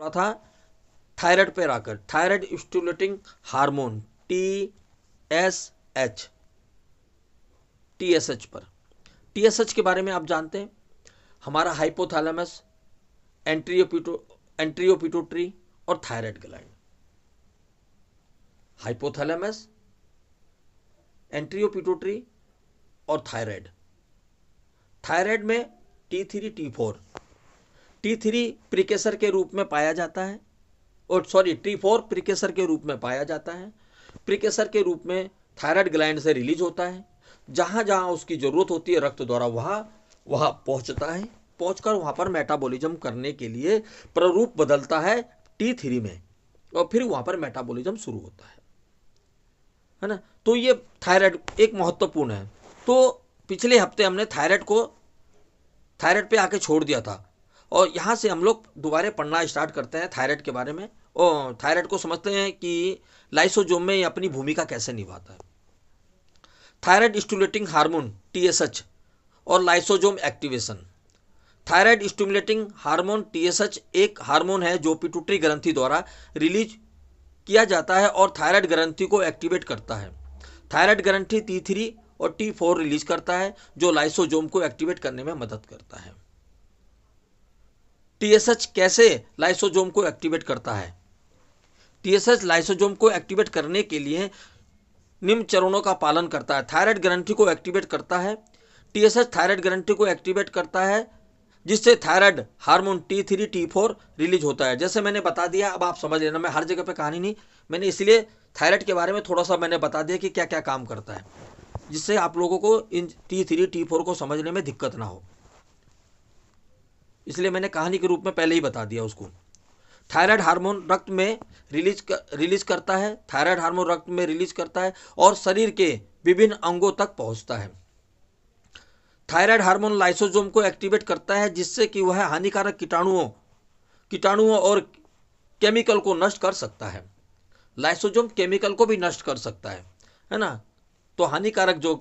था थायराइड पे आकर, thyroid stimulating hormone TSH, TSH पर। TSH के बारे में आप जानते हैं, हमारा हाइपोथैलेमस, एंट्रियोपिट्यूटरी और थायराइड ग्लैंड। हाइपोथैलेमस, एंट्रियोपिट्यूटरी और थायराइड। थायराइड में T3 T4, T3 प्रीकेसर के रूप में पाया जाता है, और T4 प्रीकेसर के रूप में पाया जाता है। प्रीकेसर के रूप में थायराइड ग्लैंड से रिलीज होता है, जहां जहां उसकी जरूरत होती है रक्त द्वारा वहां पहुंचता है, पहुंचकर वहां पर मेटाबॉलिज्म करने के लिए प्ररूप बदलता है T3 में, और फिर वहां पर मेटाबॉलिज्म शुरू होता है ना। तो ये थायराइड एक महत्वपूर्ण है। तो पिछले हफ्ते हमने थायराइड पे आके छोड़ दिया था, और यहाँ से हम लोग दोबारा पढ़ना स्टार्ट करते हैं थायराइड के बारे में, और थायराइड को समझते हैं कि लाइसोजोम में ये अपनी भूमिका कैसे निभाता है। थायराइड स्टिमुलेटिंग हार्मोन TSH और lysosome activation. Thyroid stimulating hormone TSH एक हार्मोन है जो पिट्यूटरी ग्रंथि द्वारा रिलीज किया जाता है और थायराइड ग्रंथि को एक्टिवेट करता है। थायराइड ग्रंथि T3 और T4 रिलीज करता है जो लाइसोजोम को एक्टिवेट करने में मदद करता है। TSH कैसे लाइसोजोम को एक्टिवेट करता है? TSH लाइसोजोम को एक्टिवेट करने के लिए निम्न चरणों का पालन करता है। थायराइड ग्रंथि को एक्टिवेट करता है। TSH थायराइड ग्रंथि को एक्टिवेट करता है, जिससे thyroid hormone T3 T4 release होता है। जैसे मैंने बता दिया, अब आप समझ लेना, मैं हर जगह पे कहानी नहीं, मैंने इसलिए थायराइड के बारे में थोड़ा सा मैंने बता दिया कि क्या क्या काम करता है, जिससे आप लोगों को इन T3 T4 को समझने में दिक्कत ना हो, इसलिए मैंने कहानी के रूप में पहले ही बता दिया उसको। थायराइड हार्मोन रक्त में रिलीज करता है, थायराइड हार्मोन रक्त में रिलीज करता है और शरीर के विभिन्न अंगों तक पहुंचता है। थायराइड हार्मोन लाइसोजोम को एक्टिवेट करता है, जिससे कि वह हानिकारक कीटाणुओं और केमिकल को नष्ट कर सकता है। लाइसोजोम केमिकल को भी नष्ट कर सकता है ना। तो हानिकारक जो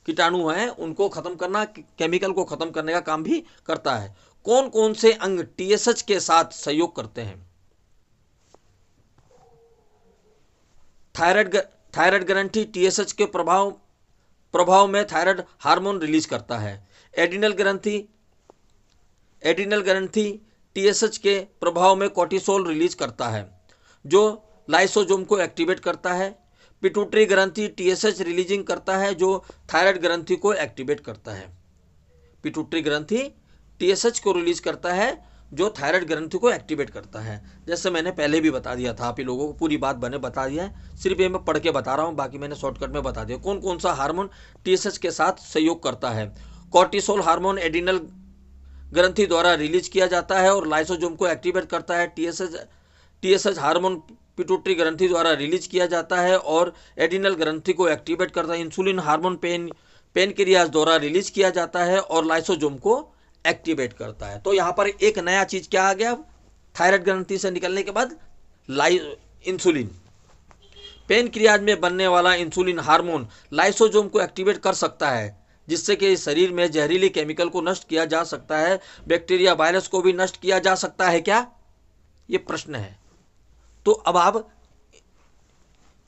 कीटाणु हैं उनको खत्म करना, केमिकल को खत्म करने का काम भी करता है। कौन कौन से अंग TSH के साथ सहयोग करते हैं? थायराइड ग्रंथि TSH के प्रभाव में थायराइड हार्मोन रिलीज करता है। एड्रिनल ग्रंथि TSH के प्रभाव में कोर्टिसोल रिलीज करता है, जो लाइसोजोम को एक्टिवेट करता है। पिट्यूटरी ग्रंथि TSH रिलीजिंग करता है, जो थायराइड ग्रंथि को एक्टिवेट करता है। पिट्यूटरी ग्रंथि TSH को रिलीज करता है, जो थायराइड ग्रंथि को एक्टिवेट करता है। जैसे मैंने पहले भी बता दिया था, आप ही लोगों को पूरी बात मैंने बता दिया है, सिर्फ ये मैं पढ़ के बता रहा हूँ, बाकी मैंने शॉर्टकट में बता दिया। कौन कौन सा हार्मोन TSH के साथ सहयोग करता है? कोर्टिसोल हार्मोन एड्रिनल ग्रंथि द्वारा रिलीज किया जाता है और लाइसोजोम को एक्टिवेट करता है। TSH हार्मोन पिट्यूटरी ग्रंथि द्वारा रिलीज किया जाता है और एड्रिनल ग्रंथि को एक्टिवेट करता है। इंसुलिन हार्मोन पेनक्रियाज द्वारा रिलीज किया जाता है और लाइसोजोम को एक्टिवेट करता है। तो यहाँ पर एक नया चीज क्या आ गया? थायराइड ग्रंथि से निकलने के बाद इंसुलिन, पेनक्रियाज में बनने वाला इंसुलिन हार्मोन लाइसोजोम को एक्टिवेट कर सकता है, जिससे कि शरीर में जहरीली केमिकल को नष्ट किया जा सकता है। बैक्टीरिया वायरस को भी नष्ट किया जा सकता है क्या? ये प्रश्न है। तो अब आप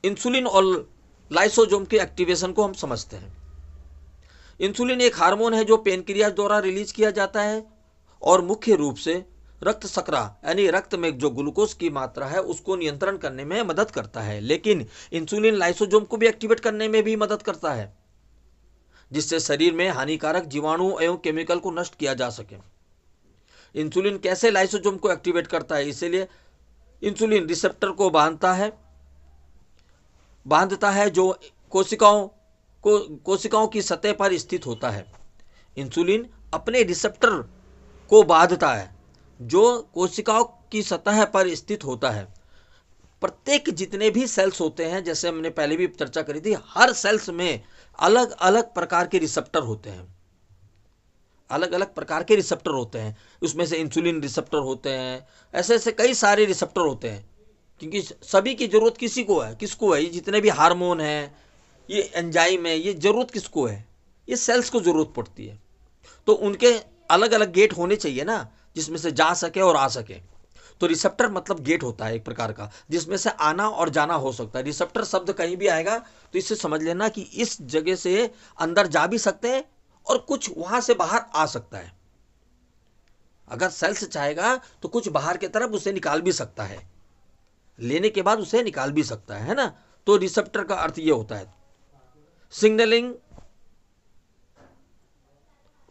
इंसुलिन और लाइसोजोम के एक्टिवेशन को हम समझते हैं। इंसुलिन एक हार्मोन है जो पेनक्रियाज द्वारा रिलीज किया जाता है और मुख्य रूप से रक्त शर्करा यानी रक्त में जो ग्लूकोज की मात्रा है उसको नियंत्रण करने में मदद करता है। लेकिन इंसुलिन लाइसोजोम को भी एक्टिवेट करने में भी मदद करता है, जिससे शरीर में हानिकारक जीवाणु एवं केमिकल को नष्ट किया जा सके। इंसुलिन कैसे लाइसोजोम को एक्टिवेट करता है? इसलिए इंसुलिन रिसेप्टर को बांधता है जो कोशिकाओं की सतह पर स्थित होता है। इंसुलिन अपने रिसेप्टर को बांधता है जो कोशिकाओं की सतह पर स्थित होता है। प्रत्येक जितने भी सेल्स होते हैं, जैसे हमने पहले भी चर्चा करी थी, हर सेल्स में अलग अलग प्रकार के रिसेप्टर होते हैं, अलग अलग प्रकार के रिसेप्टर होते हैं। उसमें से इंसुलिन रिसेप्टर होते हैं, ऐसे ऐसे कई सारे रिसेप्टर होते हैं, क्योंकि सभी की जरूरत किसको है? ये जितने भी हार्मोन हैं, ये एंजाइम है, ये जरूरत किसको है? ये सेल्स को जरूरत पड़ती है। तो उनके अलग अलग गेट होने चाहिए ना, जिसमें से जा सके और आ सके। तो रिसेप्टर मतलब गेट होता है एक प्रकार का, जिसमें से आना और जाना हो सकता है। रिसेप्टर शब्द कहीं भी आएगा तो इससे समझ लेना कि इस जगह से अंदर जा भी सकते हैं और कुछ वहां से बाहर आ सकता है। अगर सेल्स चाहेगा तो कुछ बाहर की तरफ उसे निकाल भी सकता है, लेने के बाद उसे निकाल भी सकता है ना। तो रिसेप्टर का अर्थ ये होता है। सिग्नलिंग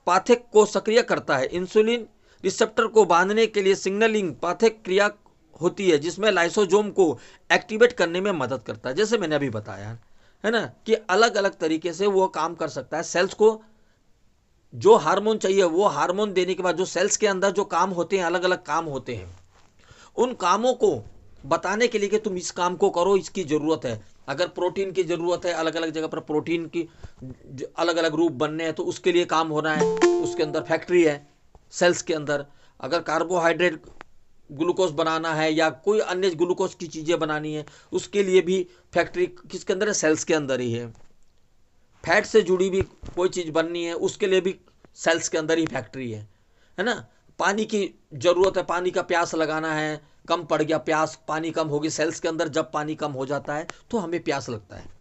पाथेक को सक्रिय करता है। इंसुलिन रिसेप्टर को बांधने के लिए सिग्नलिंग पाथेक क्रिया होती है, जिसमें लाइसोसोम को एक्टिवेट करने में मदद करता है। जैसे मैंने अभी बताया है ना कि अलग अलग तरीके से वो काम कर सकता है। सेल्स को जो हार्मोन चाहिए वो हार्मोन देने के बाद जो सेल्स के अंदर जो काम होते हैं, अलग अलग काम होते हैं, उन कामों को बताने के लिए कि तुम इस काम को करो, इसकी ज़रूरत है। अगर प्रोटीन की ज़रूरत है, अलग अलग जगह पर प्रोटीन की अलग अलग रूप बनने हैं, तो उसके लिए काम होना है, उसके अंदर फैक्ट्री है सेल्स के अंदर। अगर कार्बोहाइड्रेट ग्लूकोज बनाना है या कोई अन्य ग्लूकोज की चीज़ें बनानी है, उसके लिए भी फैक्ट्री किसके अंदर है? सेल्स के अंदर ही है। फैट से जुड़ी भी कोई चीज़ बननी है, उसके लिए भी सेल्स के अंदर ही फैक्ट्री है ना। पानी की ज़रूरत है, पानी का प्यास लगाना है, कम पड़ गया प्यास, पानी कम होगी सेल्स के अंदर। जब पानी कम हो जाता है तो हमें प्यास लगता है।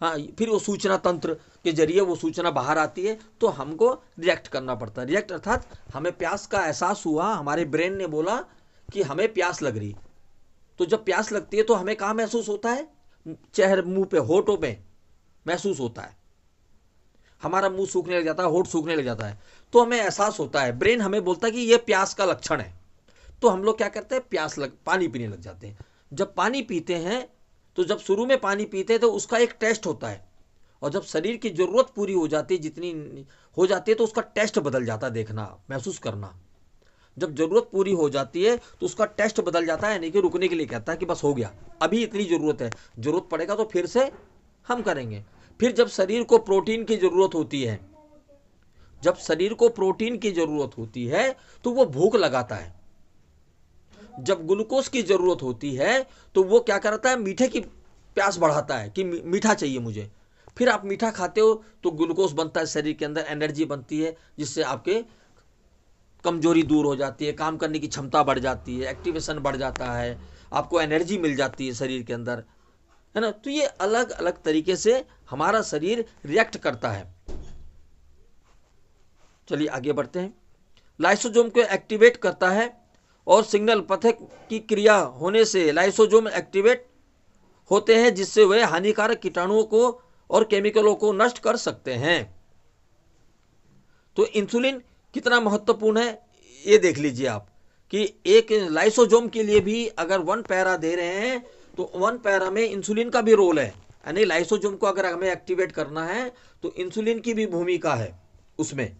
हाँ, फिर वो सूचना तंत्र के जरिए वो सूचना बाहर आती है, तो हमको रिएक्ट करना पड़ता है। रिएक्ट अर्थात हमें प्यास का एहसास हुआ, हमारे ब्रेन ने बोला कि हमें प्यास लग रही। तो जब प्यास लगती है तो हमें कहाँ महसूस होता है? चेहरे, मुंह पे, होठों पे महसूस होता है। हमारा मुंह सूखने लग जाता है, होठ सूखने लग जाता है, तो हमें एहसास होता है, ब्रेन हमें बोलता है कि ये प्यास का लक्षण है। तो हम लोग क्या करते हैं? पानी पीने लग जाते हैं। जब पानी पीते हैं तो जब शुरू में पानी पीते हैं तो उसका एक टेस्ट होता है, और जब शरीर की ज़रूरत पूरी हो जाती है, जितनी हो जाती है, तो उसका टेस्ट बदल जाता है। देखना, महसूस करना। जब ज़रूरत पूरी हो जाती है तो उसका टेस्ट बदल जाता है, यानी कि रुकने के लिए कहता है कि बस हो गया, अभी इतनी ज़रूरत है, ज़रूरत पड़ेगा तो फिर से हम करेंगे। फिर जब शरीर को प्रोटीन की ज़रूरत होती है, जब शरीर को प्रोटीन की ज़रूरत होती है तो वो भूख लगाता है। जब ग्लूकोज की ज़रूरत होती है तो वो क्या करता है? मीठे की प्यास बढ़ाता है कि मीठा चाहिए मुझे। फिर आप मीठा खाते हो तो ग्लूकोज बनता है शरीर के अंदर, एनर्जी बनती है, जिससे आपके कमजोरी दूर हो जाती है, काम करने की क्षमता बढ़ जाती है, एक्टिवेशन बढ़ जाता है, आपको एनर्जी मिल जाती है शरीर के अंदर, है ना। तो ये अलग अलग तरीके से हमारा शरीर रिएक्ट करता है। चलिए आगे बढ़ते हैं। लाइसोसोम को एक्टिवेट करता है और सिग्नल पथक की क्रिया होने से लाइसोसोम एक्टिवेट होते हैं, जिससे वे हानिकारक कीटाणुओं को और केमिकलों को नष्ट कर सकते हैं। तो इंसुलिन कितना महत्वपूर्ण है ये देख लीजिए आप, कि एक लाइसोसोम के लिए भी अगर 1 पैरा दे रहे हैं तो 1 पैरा में इंसुलिन का भी रोल है। यानी लाइसोसोम को अगर हमें एक्टिवेट करना है तो इंसुलिन की भी भूमिका है उसमें।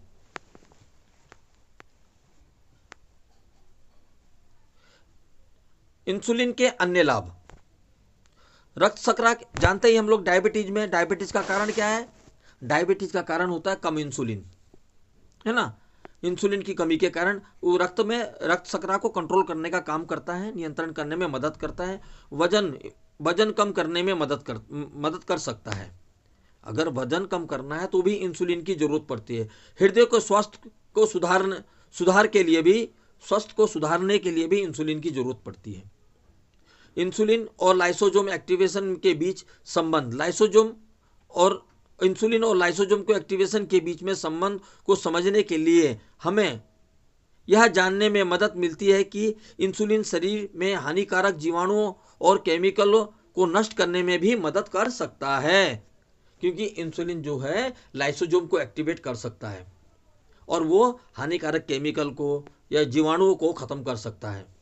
इंसुलिन के अन्य लाभ। रक्त शर्करा जानते ही हम लोग, डायबिटीज में डायबिटीज का कारण क्या है? डायबिटीज का कारण होता है कम इंसुलिन, है ना। इंसुलिन की कमी के कारण वो रक्त में रक्त शर्करा को कंट्रोल करने का काम करता है, नियंत्रण करने में मदद करता है। वजन कम करने में मदद कर सकता है। अगर वजन कम करना है तो भी इंसुलिन की जरूरत पड़ती है। हृदय को स्वास्थ्य को सुधारने के लिए भी इंसुलिन की जरूरत पड़ती है। इंसुलिन और लाइसोसोम एक्टिवेशन के बीच संबंध। इंसुलिन और लाइसोसोम को एक्टिवेशन के बीच में संबंध को समझने के लिए हमें यह जानने में मदद मिलती है कि इंसुलिन शरीर में हानिकारक जीवाणुओं और केमिकलों को नष्ट करने में भी मदद कर सकता है, क्योंकि इंसुलिन जो है लाइसोसोम को एक्टिवेट कर सकता है और वो हानिकारक केमिकल को या जीवाणुओं को खत्म कर सकता है।